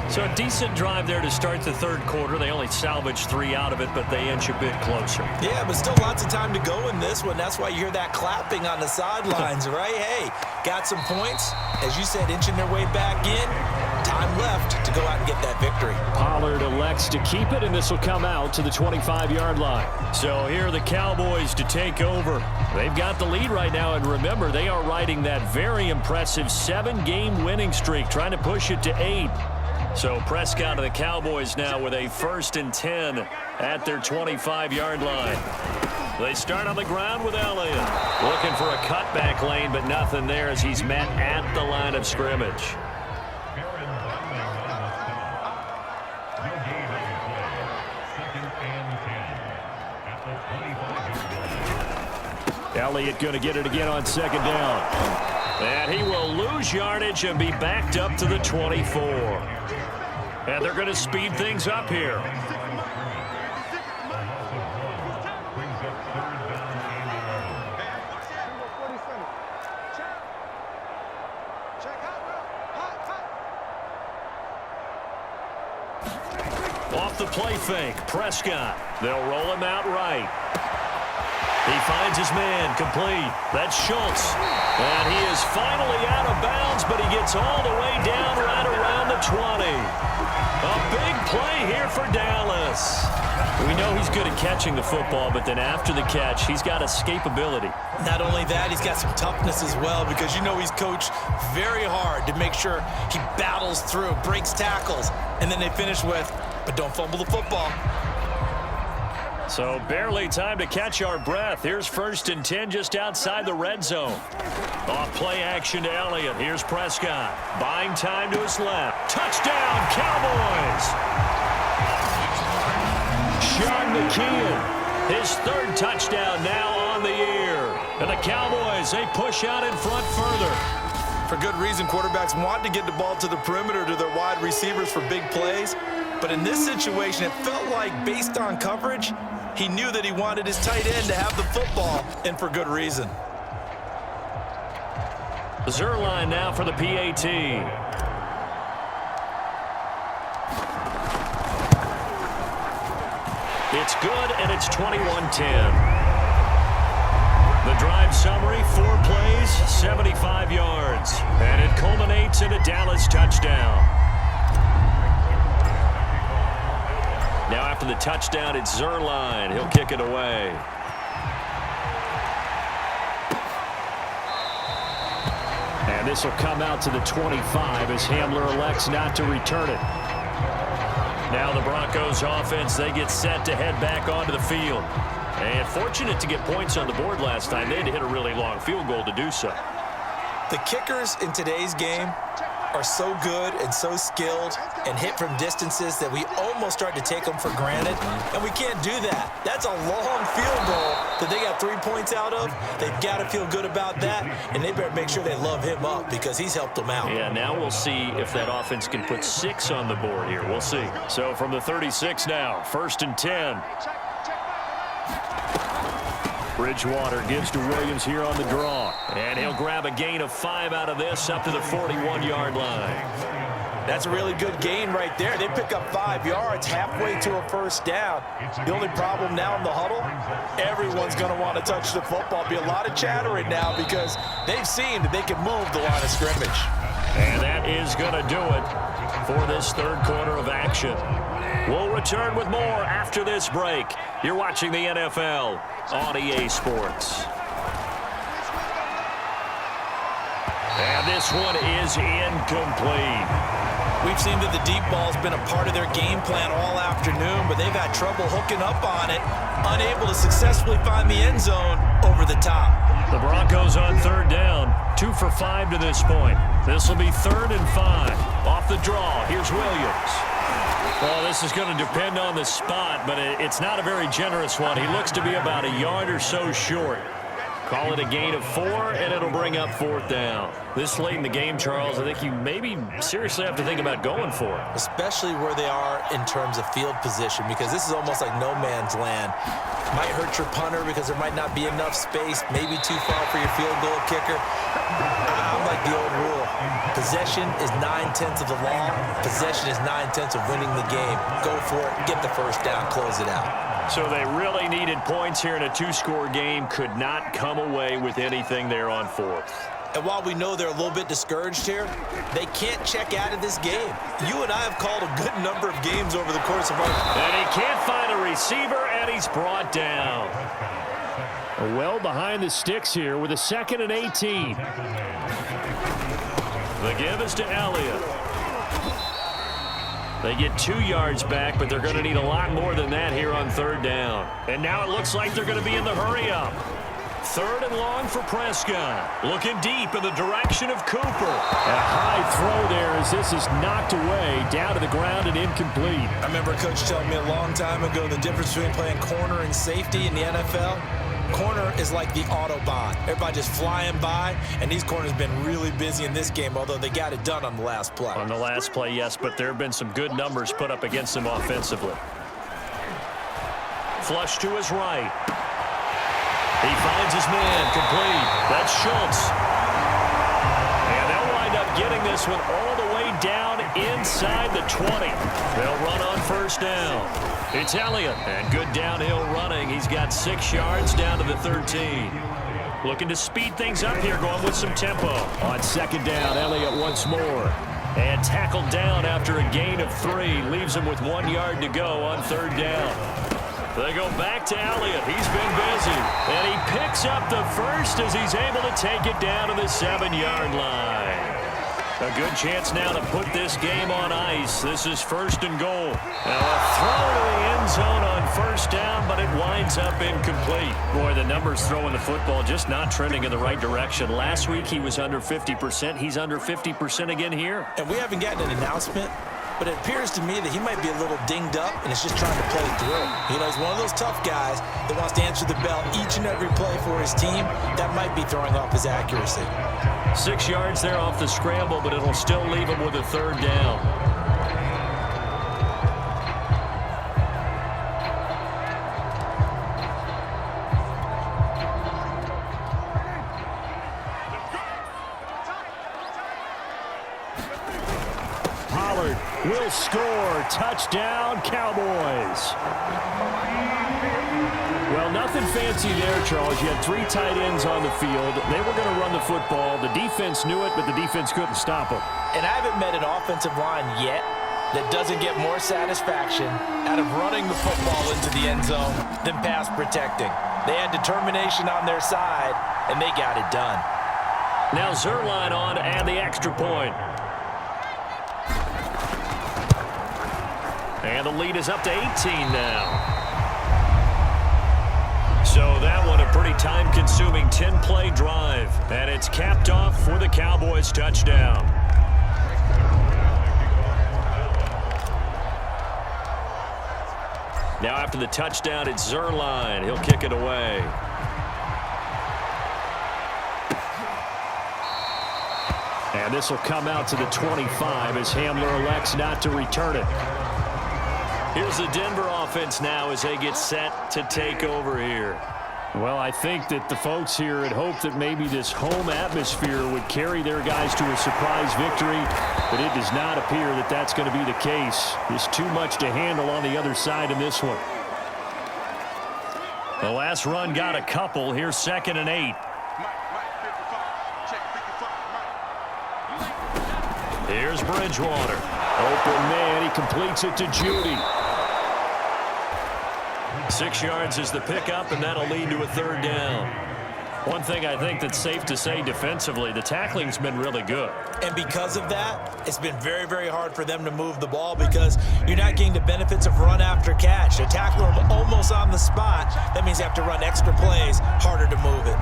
So a decent drive there to start the third quarter. They only salvaged 3 out of it, but they inch a bit closer. Yeah, but still lots of time to go in this one. That's why you hear that clapping on the sidelines, right? Hey, got some points. As you said, inching their way back in. Time left to go out and get that victory. Pollard elects to keep it, and this will come out to the 25-yard line. So here are the Cowboys to take over. They've got the lead right now, and remember, they are riding that very impressive 7-game winning streak, trying to push it to 8. So Prescott and the Cowboys now with a 1st and 10 at their 25-yard line. They start on the ground with Elliott. Looking for a cutback lane, but nothing there as he's met at the line of scrimmage. Elliott going to get it again on 2nd down. And he will lose yardage and be backed up to the 24. And they're going to speed things up here. Off the play fake, Prescott. They'll roll him out right. He finds his man, complete. That's Schultz. And he is finally out of bounds, but he gets all the way down right around the 20. A big play here for Dallas. We know he's good at catching the football, but then after the catch, he's got escapability. Not only that, he's got some toughness as well, because you know he's coached very hard to make sure he battles through, breaks tackles, and then they finish with, but don't fumble the football. So barely time to catch our breath. Here's 1st and 10 just outside the red zone. Off play action to Elliott. Here's Prescott. Buying time to his left. Touchdown, Cowboys! Sean McKeon, his 3rd touchdown now on the year. And the Cowboys, they push out in front further. For good reason, quarterbacks want to get the ball to the perimeter to their wide receivers for big plays. But in this situation, it felt like based on coverage, he knew that he wanted his tight end to have the football, and for good reason. Zerline now for the PAT. It's good, and it's 21-10. The drive summary, 4 plays, 75 yards. And it culminates in a Dallas touchdown. Now after the touchdown, it's Zerline. He'll kick it away. And this will come out to the 25 as Hamler elects not to return it. Now the Broncos offense, they get set to head back onto the field. And fortunate to get points on the board last time. They had to hit a really long field goal to do so. The kickers in today's game are so good and so skilled and hit from distances that we almost start to take them for granted, and we can't do that. That's a long field goal that they got 3 points out of. They've got to feel good about that, and they better make sure they love him up because he's helped them out. Yeah, now we'll see if that offense can put 6 on the board here. We'll see. So from the 36 now, 1st and 10. Bridgewater gives to Williams here on the draw. And he'll grab a gain of 5 out of this up to the 41-yard line. That's a really good gain right there. They pick up 5 yards halfway to a 1st down. The only problem now in the huddle, everyone's going to want to touch the football. Be a lot of chattering now because they've seen that they can move the line of scrimmage. And that is going to do it for this 3rd quarter of action. We'll return with more after this break. You're watching the NFL on EA Sports. And this one is incomplete. We've seen that the deep ball's been a part of their game plan all afternoon, but they've had trouble hooking up on it, unable to successfully find the end zone over the top. The Broncos on 3rd down, 2 for 5 to this point. This will be 3rd and 5. Off the draw, here's Williams. Well, this is going to depend on the spot, but it's not a very generous one. He looks to be about a yard or so short. Call it a gain of 4, and it'll bring up 4th down. This late in the game, Charles, I think you maybe seriously have to think about going for it. Especially where they are in terms of field position, because this is almost like no man's land. Might hurt your punter because there might not be enough space, maybe too far for your field goal kicker. I'm like the old rule. Possession is 9/10 of the law. Possession is 9/10 of winning the game. Go for it. Get the first down. Close it out. So they really needed points here in a two-score game. Could not come away with anything there on fourth. And while we know they're a little bit discouraged here, they can't check out of this game. You and I have called a good number of games over the course of our... And he can't find a receiver, and he's brought down. Well behind the sticks here with a 2nd and 18. The give is to Elliott. They get 2 yards back, but they're going to need a lot more than that here on 3rd down. And now it looks like they're going to be in the hurry-up. 3rd and long for Prescott. Looking deep in the direction of Cooper. A high throw there as this is knocked away, down to the ground and incomplete. I remember Coach telling me a long time ago the difference between playing corner and safety in the NFL. Corner is like the Autobahn. Everybody just flying by, and these corners have been really busy in this game, although they got it done on the last play. On the last play, yes, but there have been some good numbers put up against them offensively. Flush to his right. He finds his man, complete. That's Schultz. And they'll wind up getting this one all the way down inside the 20. They'll run on 1st down. It's Elliott, and good downhill running. He's got 6 yards down to the 13. Looking to speed things up here, going with some tempo. On 2nd down, Elliott once more. And tackled down after a gain of 3. Leaves him with 1 yard to go on 3rd down. They go back to Elliott. He's been busy. And he picks up the first as he's able to take it down to the 7-yard line. A good chance now to put this game on ice. This is 1st and goal. Now a throw to the end zone on 1st down, but it winds up incomplete. Boy, the numbers throwing the football just not trending in the right direction. Last week he was under 50%. He's under 50% again here. And we haven't gotten an announcement, but it appears to me that he might be a little dinged up and is just trying to play through. You know, he's one of those tough guys that wants to answer the bell each and every play for his team. That might be throwing off his accuracy. 6 yards there off the scramble, but it'll still leave him with a 3rd down. Pollard will score. Touchdown, Cowboys. Well, nothing fancy there, Charles. You had 3 tight ends on the field. They were going to run the football. The defense knew it, but the defense couldn't stop them. And I haven't met an offensive line yet that doesn't get more satisfaction out of running the football into the end zone than pass protecting. They had determination on their side, and they got it done. Now Zerline on and the extra point. And the lead is up to 18 now. So that one a pretty time-consuming 10-play drive. And it's capped off for the Cowboys touchdown. Now after the touchdown, it's Zerline. He'll kick it away. And this will come out to the 25 as Hamler elects not to return it. Here's the Denver offense now as they get set to take over here. Well, I think that the folks here had hoped that maybe this home atmosphere would carry their guys to a surprise victory, but it does not appear that that's going to be the case. There's too much to handle on the other side in this one. The last run got a couple. Here's 2nd and 8. Here's Bridgewater. Open man, he completes it to Judy. 6 yards is the pickup, and that'll lead to a 3rd down. One thing I think that's safe to say defensively, the tackling's been really good. And because of that, it's been very, very hard for them to move the ball because you're not getting the benefits of run after catch. They tackle them almost on the spot. That means they have to run extra plays, harder to move it.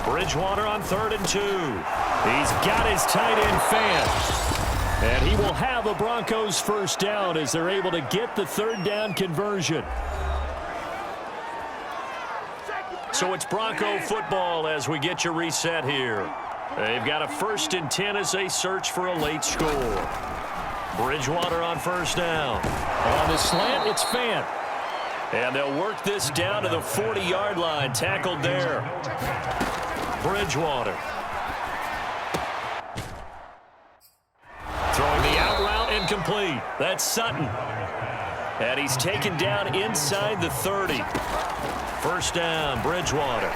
Bridgewater on 3rd and 2. He's got his tight end Fant. And he will have a Broncos 1st down as they're able to get the 3rd down conversion. So it's Bronco football as we get you reset here. They've got a 1st and 10 as they search for a late score. Bridgewater on 1st down. On the slant, it's Fant. And they'll work this down to the 40-yard line. Tackled there. Bridgewater. Throwing the out route incomplete. That's Sutton. And he's taken down inside the 30. First down, Bridgewater.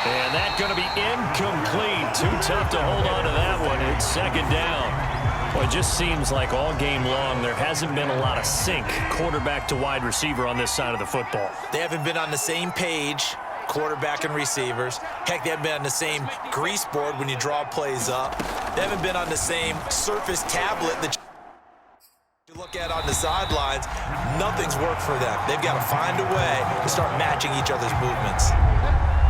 And that's going to be incomplete. Too tough to hold on to that one. It's second down. Well, it just seems like all game long there hasn't been a lot of sync quarterback to wide receiver on this side of the football. They haven't been on the same page, quarterback and receivers. Heck, they haven't been on the same grease board when you draw plays up. They haven't been on the same surface tablet that you look at on the sidelines. Nothing's worked for them. They've got to find a way to start matching each other's movements.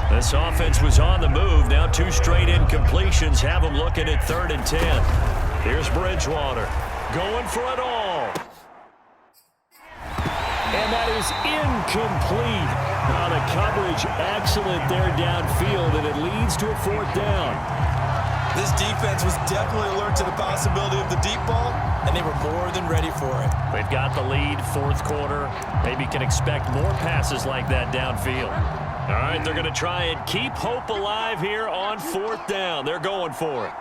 This offense was on the move. Now 2 straight incompletions have them looking at 3rd and 10. Here's Bridgewater going for it all. And that is incomplete. Now the coverage excellent there downfield, and it leads to a 4th down. This defense was definitely alert to the possibility of the deep ball, and they were more than ready for it. They've got the lead, 4th quarter. Maybe can expect more passes like that downfield. All right, they're going to try and keep hope alive here on 4th down. They're going for it.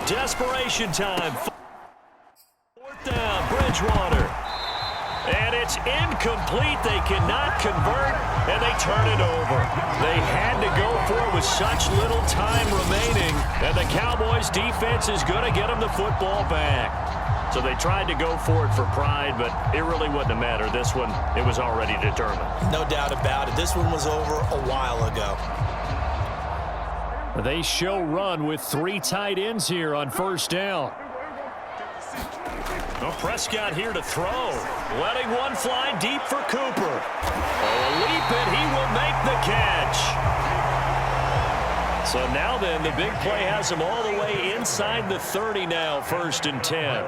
Desperation time. 4th down, Bridgewater. And it's incomplete. They cannot convert, and they turn it over. They had to go for it with such little time remaining, and the Cowboys' defense is going to get them the football back. So they tried to go for it for pride, but it really wouldn't have mattered. This one, it was already determined. No doubt about it. This one was over a while ago. They show run with 3 tight ends here on 1st down. Well, Prescott here to throw. Letting one fly deep for Cooper. Oh, a leap, and he will make the catch. So now then, the big play has him all the way inside the 30 now, 1st and 10.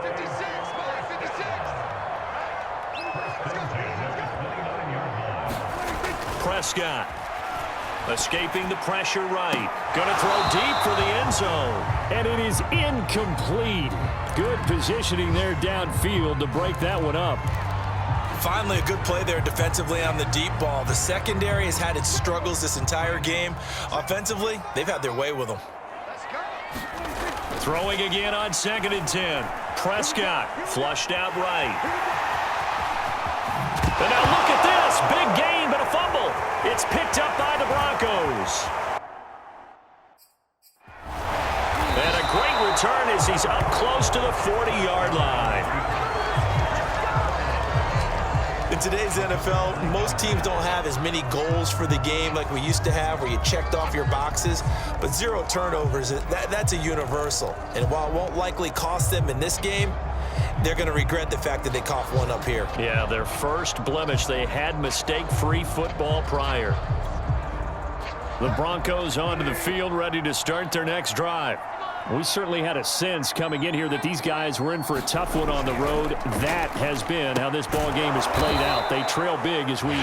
Prescott. Escaping the pressure right. Going to throw deep for the end zone. And it is incomplete. Good positioning there downfield to break that one up. Finally, a good play there defensively on the deep ball. The secondary has had its struggles this entire game. Offensively, they've had their way with them. Throwing again on 2nd and 10. Prescott flushed out right. And now look at this. Big gain, but a fumble. It's picked up by the Broncos. And a great return as he's up close to the 40-yard line. In today's NFL, most teams don't have as many goals for the game like we used to have where you checked off your boxes, but 0 turnovers, that's a universal. And while it won't likely cost them in this game, they're going to regret the fact that they coughed one up here. Yeah, their first blemish. They had mistake-free football prior. The Broncos onto the field, ready to start their next drive. We certainly had a sense coming in here that these guys were in for a tough one on the road. That has been how this ball game has played out. They trail big as we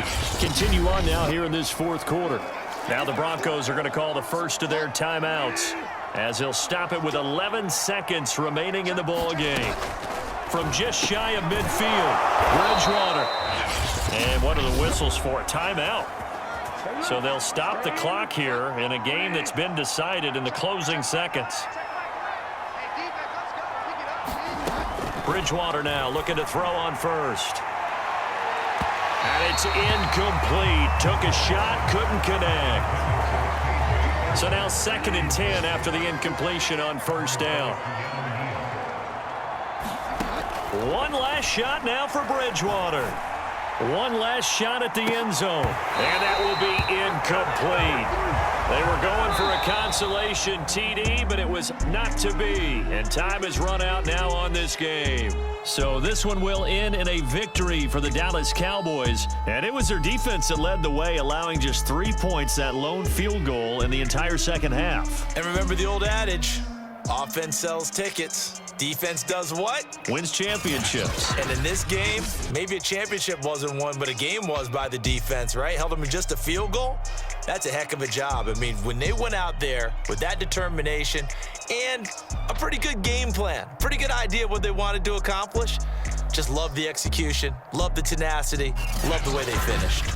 continue on now here in this 4th quarter. Now the Broncos are going to call the first of their timeouts as they'll stop it with 11 seconds remaining in the ball game. From just shy of midfield, Bridgewater. And what are the whistles for? Timeout. So they'll stop the clock here in a game that's been decided in the closing seconds. Bridgewater now looking to throw on first. And it's incomplete. Took a shot, couldn't connect. So now 2nd and 10 after the incompletion on 1st down. One last shot now for Bridgewater. One last shot at the end zone. And that will be incomplete. They were going for a consolation TD, but it was not to be. And time has run out now on this game. So this one will end in a victory for the Dallas Cowboys. And it was their defense that led the way, allowing just 3 points, that lone field goal in the entire second half. And remember the old adage, offense sells tickets. Defense does what? Wins championships. And in this game, maybe a championship wasn't won, but a game was by the defense, right? Held them to just a field goal. That's a heck of a job. I mean, when they went out there with that determination and a pretty good game plan, pretty good idea of what they wanted to accomplish, Just love the execution, love the tenacity, love the way they finished.